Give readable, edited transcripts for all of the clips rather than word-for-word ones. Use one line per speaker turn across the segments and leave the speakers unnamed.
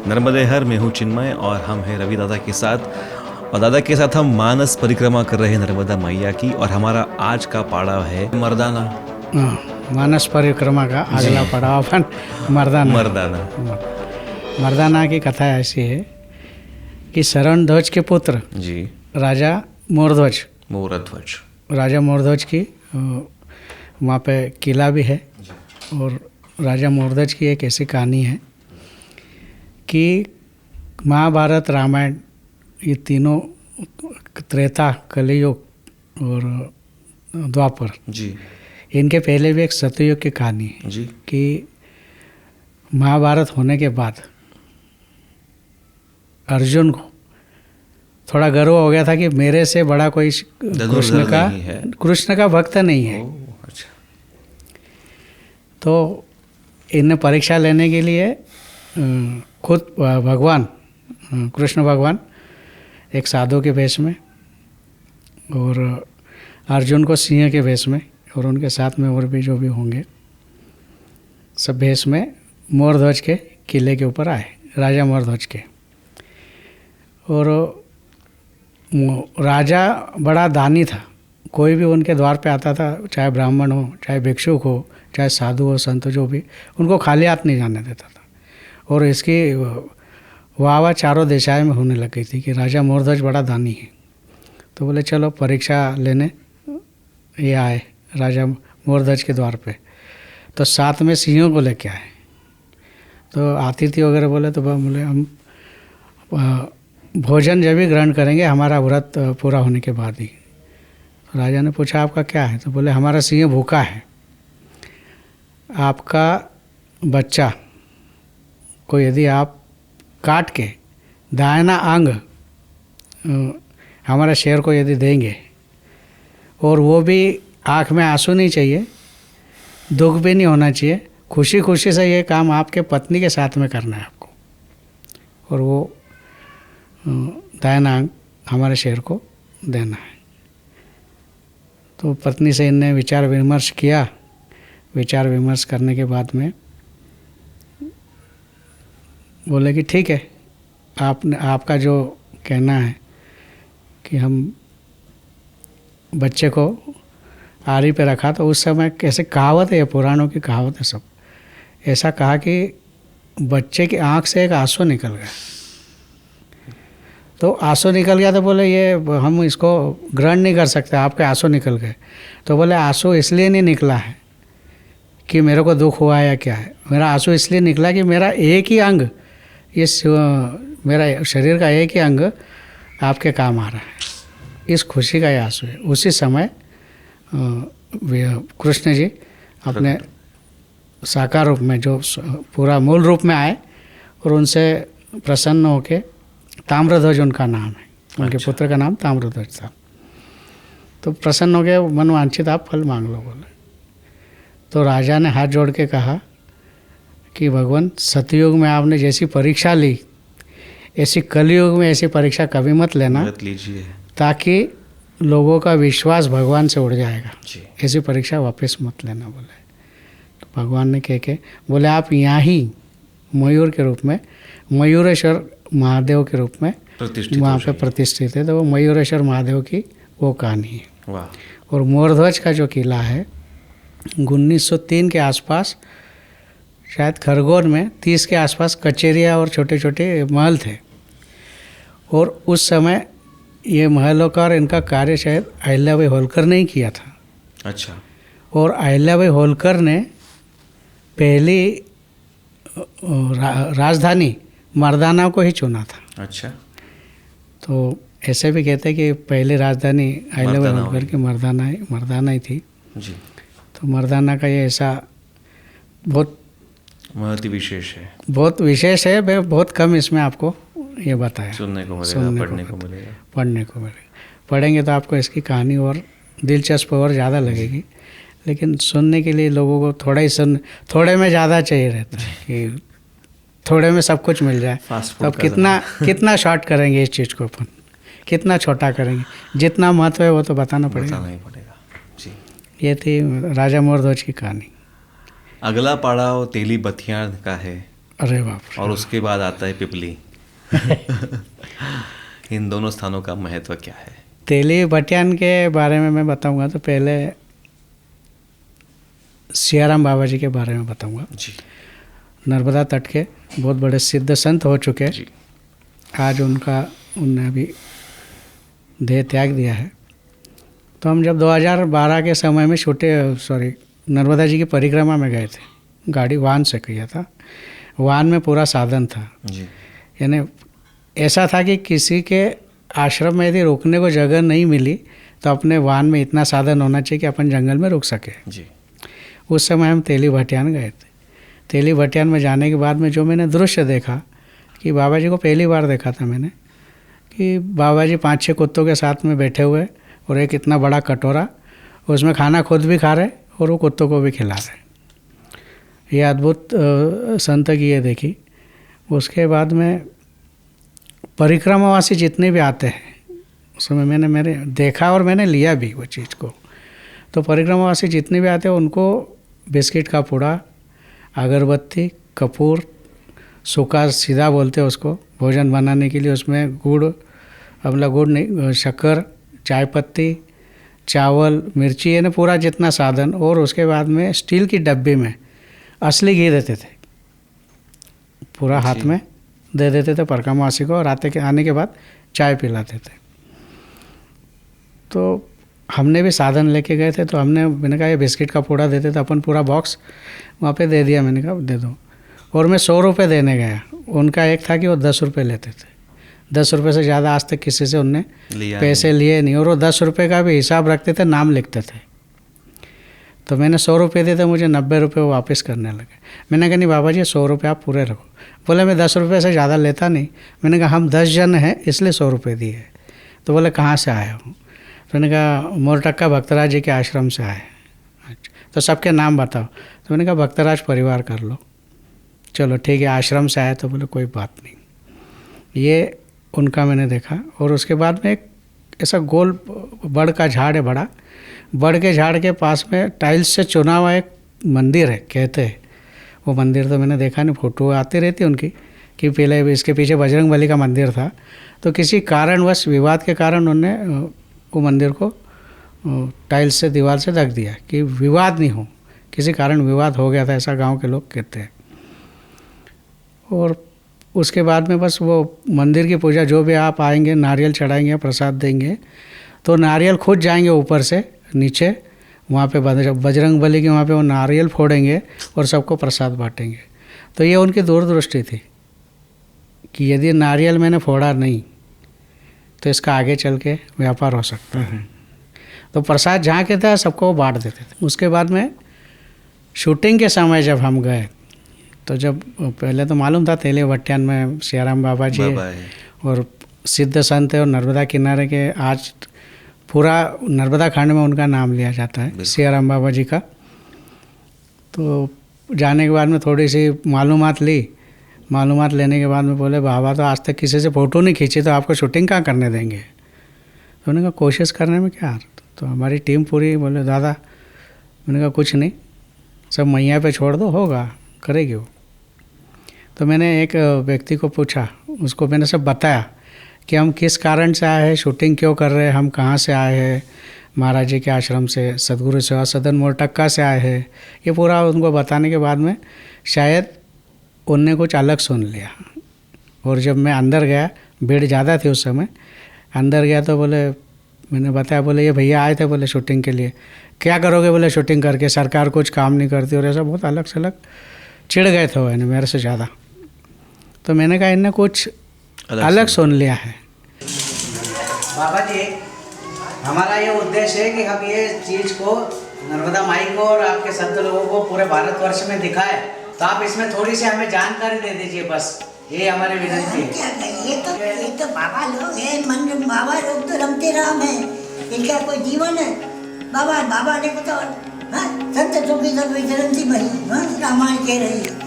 नर्मदे हर में हूँ चिन्मय और हम हैं रवि दादा के साथ। और दादा के साथ हम मानस परिक्रमा कर रहे हैं नर्मदा मैया की। और हमारा आज का पड़ाव है मर्दाना।
मानस परिक्रमा का अगला पड़ाव अपन मर्दाना।
मर्दाना
मर्दाना की कथा ऐसी है कि शरण ध्वज के पुत्र
जी
राजा मोरध्वज राजा मोरध्वज की वहाँ पे किला भी है। और राजा मोरध्वज की एक ऐसी कहानी है कि महाभारत रामायण ये तीनों त्रेता कलियुग और द्वापर
जी
इनके पहले भी एक सतयुग की कहानी है
जी
कि महाभारत होने के बाद अर्जुन को थोड़ा गर्व हो गया था कि मेरे से बड़ा कोई कृष्ण का भक्त नहीं है।
अच्छा।
तो इन्हें परीक्षा लेने के लिए खुद भगवान कृष्ण भगवान एक साधु के वेश में और अर्जुन को सिंह के वेश में और उनके साथ में और भी जो भी होंगे सब वेश में मोरध्वज के किले के ऊपर आए, राजा मोरध्वज के। और राजा बड़ा दानी था, कोई भी उनके द्वार पे आता था, चाहे ब्राह्मण हो, चाहे भिक्षुक हो, चाहे साधु हो, संत जो भी, उनको खाली हाथ नहीं जाने देता था। और इसकी वाह चारों दिशाएं में होने लग गई थी कि राजा मोरध्वज बड़ा दानी है। तो बोले चलो परीक्षा लेने ये आए राजा मोरध्वज के द्वार पे। तो साथ में सिंहों को लेके आए। तो आतिथ्य वगैरह बोले तो बोले हम भोजन जब भी ग्रहण करेंगे हमारा व्रत पूरा होने के बाद ही। राजा ने पूछा आपका क्या है? तो बोले हमारा सिंह भूखा है, आपका बच्चा को यदि आप काट के दाहिना अंग हमारे शेर को यदि देंगे और वो भी आँख में आंसू नहीं चाहिए, दुख भी नहीं होना चाहिए, खुशी खुशी से ये काम आपके पत्नी के साथ में करना है आपको, और वो दाहिना अंग हमारे शेर को देना है। तो पत्नी से इनने विचार विमर्श किया। विचार विमर्श करने के बाद में बोले कि ठीक है, आपका जो कहना है कि हम बच्चे को आरी पे रखा। तो उस समय कैसे कहावत है, ये पुराणों की कहावत है सब, ऐसा कहा कि बच्चे की आंख से एक आंसू निकल गया। तो आंसू निकल गया तो बोले ये हम इसको ग्रहण नहीं कर सकते, आपके आंसू निकल गए। तो बोले आंसू इसलिए नहीं निकला है कि मेरे को दुख हुआ या क्या है, मेरा आंसू इसलिए निकला कि मेरा एक ही अंग, इस मेरा शरीर का एक ही अंग आपके काम आ रहा है, इस खुशी का ये आंसू है। उसी समय कृष्ण जी अपने साकार रूप में जो पूरा मूल रूप में आए और उनसे प्रसन्न होके, ताम्रध्वज उनका नाम है, उनके पुत्र का नाम ताम्रध्वज था। तो प्रसन्न हो गए, मनवांछित आप फल मांग लो बोले। तो राजा ने हाथ जोड़ के कहा कि भगवान सतयुग में आपने जैसी परीक्षा ली, ऐसी कलयुग में ऐसी परीक्षा कभी मत लेना, ताकि लोगों का विश्वास भगवान से उड़ जाएगा। ऐसी परीक्षा वापस मत लेना बोले। तो भगवान ने कह के बोले आप यहाँ ही मयूर के रूप में, मयूरेश्वर महादेव के रूप में वहाँ पे प्रतिष्ठित है। तो वो मयूरेश्वर महादेव की वो कहानी है। वाह। और मोरध्वज का जो किला है 1903 के आसपास, शायद खरगोन में 30 के आसपास कचेरियाँ और छोटे छोटे महल थे। और उस समय ये महलों का और इनका कार्य शायद अहिल्याबाई होलकर ने ही किया था।
अच्छा। और
अहिल्याबाई होलकर ने पहली राजधानी मर्दाना को ही चुना था।
अच्छा।
तो ऐसे भी कहते हैं कि पहली राजधानी अहिल्याबाई होलकर की मर्दाना ही थी
जी।
तो मर्दाना का ये ऐसा बहुत
विशेष है,
बहुत विशेष है। मैं बहुत कम इसमें आपको ये बताया,
सुनने को मिलेगा, पढ़ने को मिलेगा।
पढ़ेंगे तो आपको इसकी कहानी और दिलचस्प और ज़्यादा लगेगी, लेकिन सुनने के लिए लोगों को थोड़े में ज़्यादा चाहिए रहता है कि थोड़े में सब कुछ मिल जाए। तो अब कितना शॉर्ट करेंगे इस चीज़ को, अपन कितना छोटा करेंगे, जितना महत्व है वो तो बताना पड़ेगा जी। ये थी राजा मोरध्वज की कहानी।
अगला पड़ाव तेली बथियान का है।
अरे बाप रे।
और उसके बाद आता है पिपली। इन दोनों स्थानों का महत्व क्या है?
तेली भटियान के बारे में मैं बताऊंगा तो पहले सियाराम बाबा जी के बारे में बताऊंगा
जी
नर्मदा तट के बहुत बड़े सिद्ध संत हो चुके हैं।
जी
आज उनने अभी देह त्याग दिया है। तो हम जब 2012 के समय में नर्मदा जी की परिक्रमा में गए थे, गाड़ी वाहन से किया था, वाहन में पूरा साधन था।
जी
यानी ऐसा था कि किसी के आश्रम में यदि रुकने को जगह नहीं मिली तो अपने वाहन में इतना साधन होना चाहिए कि अपन जंगल में रुक सके।
जी
उस समय हम तेली भटियान गए थे। तेली भटियान में जाने के बाद में जो मैंने दृश्य देखा कि बाबा जी को पहली बार देखा था मैंने, कि बाबा जी 5-6 कुत्तों के साथ में बैठे हुए और एक इतना बड़ा कटोरा, उसमें खाना खुद भी खा रहे और वो कुत्तों को भी खिला रहे। ये अद्भुत संत की ये देखी। उसके बाद में परिक्रमावासी जितने भी आते हैं उसमें मैंने देखा और मैंने लिया भी वो चीज़ को। तो परिक्रमावासी जितने भी आते हैं उनको बिस्किट का पूड़ा, अगरबत्ती, कपूर, सूखा सीधा बोलते हैं उसको, भोजन बनाने के लिए उसमें गुड़, अमला गुड़ नहीं, शक्कर, चाय पत्ती, चावल, मिर्ची, यानी पूरा जितना साधन। और उसके बाद में स्टील की डब्बी में असली घी देते थे, पूरा हाथ में दे देते थे परिक्रमावासी को, और आने के बाद चाय पिलाते थे। तो हमने भी साधन लेके गए थे, तो मैंने कहा ये बिस्किट का पूड़ा देते थे, अपन पूरा बॉक्स वहाँ पे दे दिया। मैंने कहा दे दो। और मैं 100 रुपये देने गया। उनका एक था कि वो 10 रुपये लेते थे। 10 रुपये से ज़्यादा आज तक किसी से उनने पैसे लिए नहीं। और वो 10 रुपये का भी हिसाब रखते थे, नाम लिखते थे। तो मैंने 100 रुपये दिए थे, मुझे 90 रुपये वो वापस करने लगे। मैंने कहा नहीं बाबा जी 100 रुपये आप पूरे रखो। बोले मैं 10 रुपये से ज़्यादा लेता नहीं। मैंने कहा हम 10 जन हैं इसलिए 100 रुपये दिए। तो बोले कहाँ से आए हो? तो मैंने कहा मोरटक्का भक्तराज जी के आश्रम से आए। अच्छा, तो सबके नाम बताओ। तो मैंने कहा भक्तराज परिवार कर लो। चलो ठीक है, आश्रम से आए। तो बोले कोई बात नहीं। ये उनका मैंने देखा। और उसके बाद में एक ऐसा गोल बड़ का झाड़ है, बड़ा बड़ के झाड़ के पास में टाइल्स से चुना हुआ एक मंदिर है, कहते हैं। वो मंदिर तो मैंने देखा नहीं, फोटो आती रहती उनकी कि पहले इसके पीछे बजरंगबली का मंदिर था। तो किसी कारणवश, विवाद के कारण उन्होंने वो मंदिर को टाइल्स से, दीवार से ढक दिया कि विवाद नहीं हो। किसी कारण विवाद हो गया था, ऐसा गांव के लोग कहते हैं। और उसके बाद में बस वो मंदिर की पूजा, जो भी आप आएंगे नारियल चढ़ाएंगे, प्रसाद देंगे, तो नारियल खुद जाएंगे ऊपर से नीचे, वहाँ पे बजरंगबली के वहाँ पे वो नारियल फोड़ेंगे और सबको प्रसाद बांटेंगे। तो ये उनकी दूरदृष्टि थी कि यदि नारियल मैंने फोड़ा नहीं तो इसका आगे चल के व्यापार हो सकता है। तो प्रसाद जहाँ के था सबको वो बांट देते थे। उसके बाद में शूटिंग के समय जब हम गए, तो जब पहले तो मालूम था तेली भटियान में सियाराम बाबा जी और सिद्ध संत है, और नर्मदा किनारे के आज पूरा नर्मदा खंड में उनका नाम लिया जाता है, सियाराम बाबा जी का। तो जाने के बाद में थोड़ी सी मालूमात ली। मालूमात लेने के बाद में बोले बाबा तो आज तक किसी से फ़ोटो नहीं खींची, तो आपको शूटिंग कहाँ करने देंगे? तो उन्होंने कहा कोशिश करने में क्या। तो हमारी टीम पूरी बोले दादा, मैंने कहा कुछ नहीं, सब मैया पे छोड़ दो, होगा, करेगी वो। तो मैंने एक व्यक्ति को पूछा, उसको मैंने सब बताया कि हम किस कारण से आए हैं, शूटिंग क्यों कर रहे हैं, हम कहाँ से आए हैं, महाराज जी के आश्रम से, सदगुरु सेवा सदन मोरटक्का से आए हैं। ये पूरा उनको बताने के बाद में शायद उनने कुछ अलग सुन लिया। और जब मैं अंदर गया, भीड़ ज़्यादा थी उस समय, अंदर गया तो बोले, मैंने बताया, बोले ये भैया आए थे बोले शूटिंग के लिए, क्या करोगे बोले शूटिंग करके, सरकार कुछ काम नहीं करती, और ऐसा बहुत अलग से अलग चिढ़ गए थे वो मेरे से ज़्यादा। तो मैंने कहा इनने कुछ अलग सुन लिया है।
बाबा जी, हमारा ये उद्देश्य है कि हम ये चीज़ को नर्मदा माई को और आपके संत लोगों को पूरे भारतवर्ष में दिखाए। तो आप इसमें थोड़ी सी हमें जानकारी दे दीजिए, बस ये हमारी विनती है।
क्या कहें, ये तो बाबा लोग हैं, मन बाबा लोग तो रमते राम हैं, इनका कोई जीवन है। बाबा ने तो संत की सब विचरती भरी रामायण कह रही है।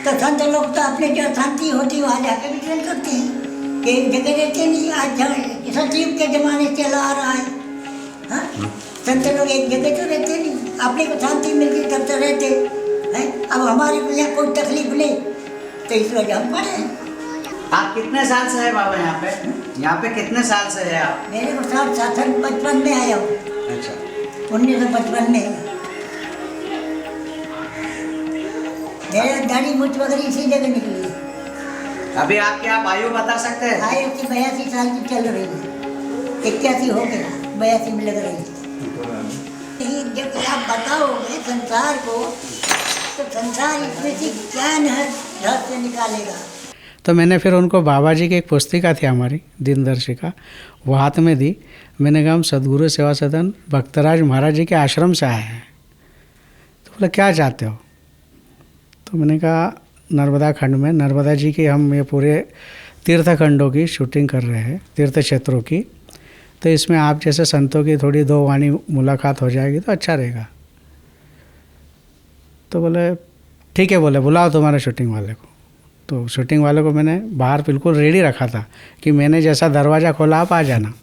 तो संत लोग तो अपने जो शांति होती है वहाँ जाके विचरण करते हैं, कि एक जगह रहते नहीं। आज सतयुग के जमाने चला आ रहा है। संत लोग एक जगह तो रहते नहीं, अपने को शांति मिलती तब तो रहते हैं। अब हमारे को यहाँ कोई तकलीफ नहीं, तो इस वजह हम पढ़े।
आप कितने साल से है बाबा यहाँ पे? यहाँ पे कितने साल से है आप?
मेरे को 1955 में आया हूँ,
अच्छा,
1955 में। मेरे दाढ़ी मुझ वगैरह इसी जगह निकली है।
अभी आपकी आप आयु बता सकते हैं?
आयु की 82 साल की चल रही है, 81 हो गया, 82 में लग रही है। लेकिन जब आप बताओगे संसार को, तो संसार इसमें से ज्ञान है रहस्य निकालेगा।
तो मैंने फिर उनको बाबा जी की एक पुस्तिका थी हमारी दिनदर्शिका, वो हाथ में दी। मैंने कहा हम सद्गुरु सेवा सदन भक्तराज महाराज जी के आश्रम से आए हैं। तो बोले क्या चाहते हो? तो मैंने कहा नर्मदा खंड में नर्मदा जी की हम ये पूरे तीर्थ खंडों की शूटिंग कर रहे हैं, तीर्थ क्षेत्रों की, तो इसमें आप जैसे संतों की थोड़ी दो वाणी मुलाकात हो जाएगी तो अच्छा रहेगा। तो बोले ठीक है, बोले बुलाओ तुम्हारे शूटिंग वाले को। तो शूटिंग वाले को मैंने बाहर बिल्कुल रेडी रखा था कि मैंने जैसा दरवाज़ा खोला आप आ जाना।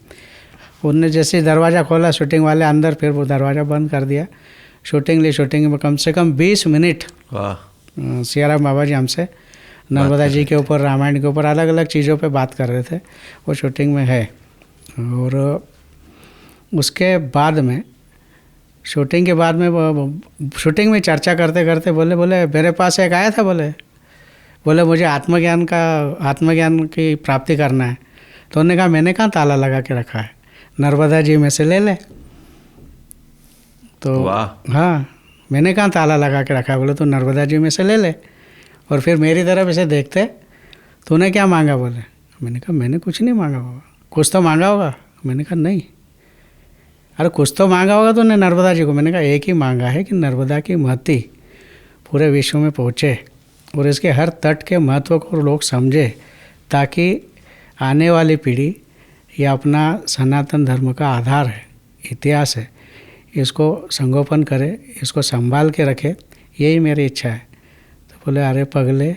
उनने जैसे दरवाज़ा खोला शूटिंग वाले अंदर, फिर वो दरवाज़ा बंद कर दिया। शूटिंग में कम से कम 20 मिनट
वाह,
सियाराम बाबा जी हमसे नर्मदा जी के ऊपर, रामायण के ऊपर, अलग अलग चीज़ों पे बात कर रहे थे। वो शूटिंग में है। और उसके बाद में शूटिंग के बाद में शूटिंग में चर्चा करते करते बोले मेरे पास एक आया था, बोले मुझे आत्मज्ञान की प्राप्ति करना है। तो उन्होंने कहा मैंने कहाँ ताला लगा के रखा है, नर्मदा जी में से ले ले। तो
वाह,
हाँ, मैंने कहाँ ताला लगा के रखा है? बोले तो नर्मदा जी में से ले ले। और फिर मेरी तरफ ऐसे देखते, तूने क्या मांगा? बोले मैंने कहा मैंने कुछ नहीं मांगा बाबा। कुछ तो मांगा होगा? मैंने कहा नहीं। अरे कुछ तो मांगा होगा तूने नर्मदा जी को? मैंने कहा एक ही मांगा है कि नर्मदा की महती पूरे विश्व में पहुँचे और इसके हर तट के महत्व को लोग समझे, ताकि आने वाली पीढ़ी ये अपना सनातन धर्म का आधार है, इतिहास है, इसको संगोपन करे, इसको संभाल के रखे, यही मेरी इच्छा है। तो बोले अरे पगले,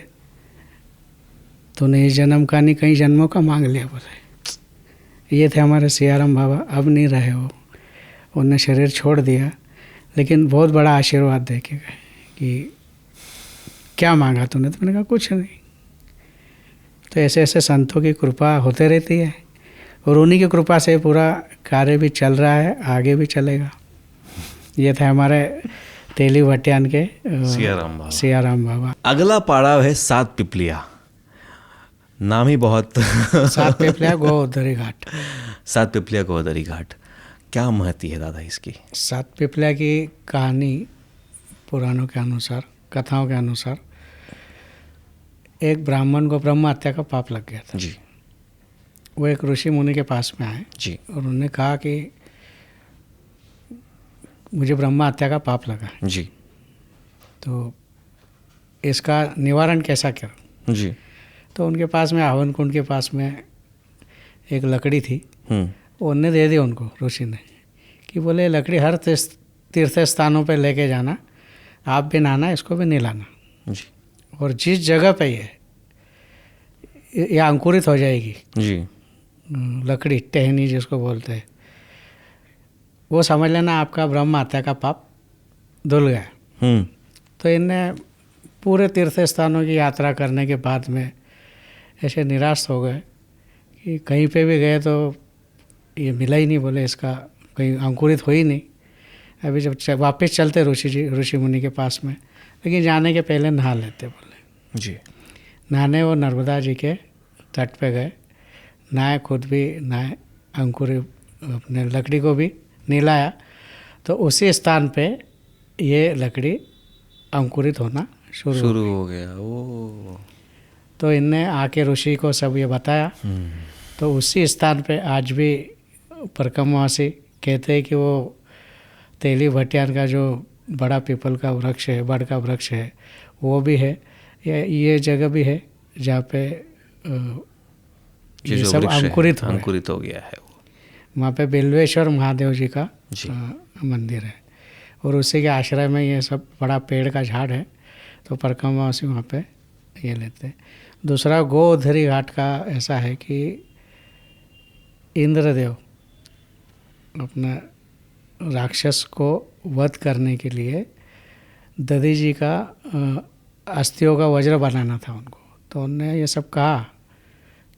तूने इस जन्म का नहीं कई जन्मों का मांग लिया। बोले ये थे हमारे सियाराम बाबा, अब नहीं रहे हो, उन्होंने शरीर छोड़ दिया, लेकिन बहुत बड़ा आशीर्वाद दे के गए कि क्या मांगा तूने? तो मैंने कहा कुछ नहीं। तो ऐसे ऐसे संतों की कृपा होते रहती है और उन्हीं की कृपा से पूरा कार्य भी चल रहा है, आगे भी चलेगा। ये थे हमारे तेली भटियान के सियाराम बाबा।
अगला पड़ाव है सात पिपलिया। नाम ही बहुत
सात पिपलिया गोवर्धनी घाट।
सात पिपलिया गोवर्धनी घाट, क्या महती है दादा इसकी?
सात पिपलिया की कहानी पुराणों के अनुसार, कथाओं के अनुसार, एक ब्राह्मण को ब्रह्म हत्या का पाप लग गया था
जी।
वो एक ऋषि मुनि के पास में आए
जी।
और उन्होंने कहा कि मुझे ब्रह्म हत्या का पाप लगा है
जी।
तो इसका निवारण कैसा करूं?
जी।
तो उनके पास में हवन कुंड के पास में एक लकड़ी थी, उनने दे दी उनको, ऋषि ने, कि बोले लकड़ी हर तीर्थ स्थानों पे लेके जाना, आप भी नहाना, इसको भी नहीं लाना
जी।
और जिस जगह पे ये अंकुरित हो जाएगी
जी,
लकड़ी, टहनी जिसको बोलते हैं, वो समझ लेना आपका ब्रह्म हत्या का पाप धुल गया। तो इन्हें पूरे तीर्थ स्थानों की यात्रा करने के बाद में ऐसे निराश हो गए कि कहीं पे भी गए तो ये मिला ही नहीं, बोले इसका कहीं अंकुरित हो ही नहीं। अभी जब वापस चलते ऋषि मुनि के पास में, लेकिन जाने के पहले नहा लेते, बोले
जी।
नहाने वो नर्मदा जी के तट पे गए, नहाए, खुद भी नहाए, अंकुरित अपने लकड़ी को भी नहलाया, तो उसी स्थान पे ये लकड़ी अंकुरित होना शुरू
हो गया। ओ,
तो इनने आके ऋषि को सब ये बताया। तो उसी स्थान पे आज भी परकमवासी कहते हैं कि वो तेली भटियान का जो बड़ा पीपल का वृक्ष है, बड़ का वृक्ष है, वो भी है। ये जगह भी है जहाँ पे ये सब अंकुरित
हो गया है।
वहाँ पे बिल्वेश्वर महादेव जी का मंदिर है और उसी के आश्रय में ये सब बड़ा पेड़ का झाड़ है। तो परकमवासी वहाँ पे ये लेते हैं। दूसरा गोवर्धनी घाट का ऐसा है कि इंद्रदेव अपना राक्षस को वध करने के लिए दधी जी का अस्थियों का वज्र बनाना था उनको। तो उन्होंने ये सब कहा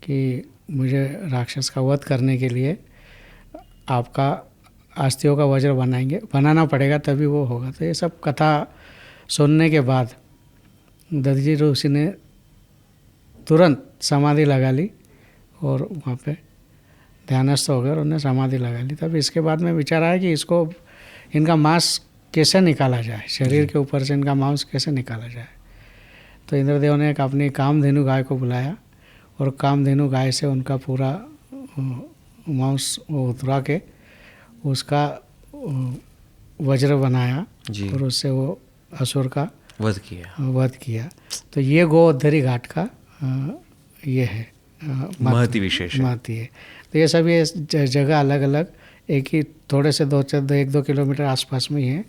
कि मुझे राक्षस का वध करने के लिए आपका अस्थियों का वज्र बनाना पड़ेगा, तभी वो होगा। तो ये सब कथा सुनने के बाद दधीजी ऋषि ने तुरंत समाधि लगा ली और वहाँ पे ध्यानस्थ हो गए और उन्हें समाधि लगा ली। तब इसके बाद में विचार आया कि इसको इनका मांस कैसे निकाला जाए, शरीर के ऊपर से इनका मांस कैसे निकाला जाए। तो इंद्रदेव ने एक अपनी कामधेनु गाय को बुलाया और कामधेनु गाय से उनका पूरा मांस उतरा के उसका वज्र बनाया
जी।
और उससे वो असुर का
वध किया।
तो ये गोवर्धरी घाट का ये है
महती विशेष है।
महती है। तो ये सब ये जगह अलग अलग एक ही थोड़े से 1-2 किलोमीटर आसपास में ही है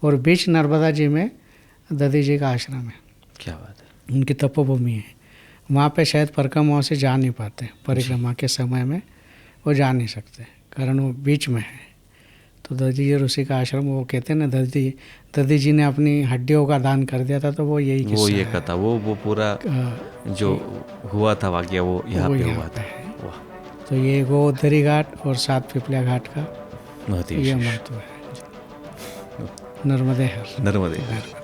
और बीच नर्मदा जी में दधी जी का आश्रम है।
क्या बात है।
उनकी तपोभूमि है। वहाँ पे शायद परिक्रमा से जा नहीं पाते, परिक्रमा के समय में वो जा नहीं सकते, कारण वो बीच में है। तो दधी जी ऋषि का आश्रम, वो कहते हैं ना दधी जी ने अपनी हड्डियों का दान कर दिया था, तो वो यही
वो ये
है।
कथा वो पूरा जो हुआ था वाक्य वो यहाँ पे हुआ था। वाह।
तो ये गोवर्धरी घाट और 7 पिपलिया घाट का
महती
ये
विशेष।
महत्व है। नर्मदे हर
नर्मदे।
नर्मदे।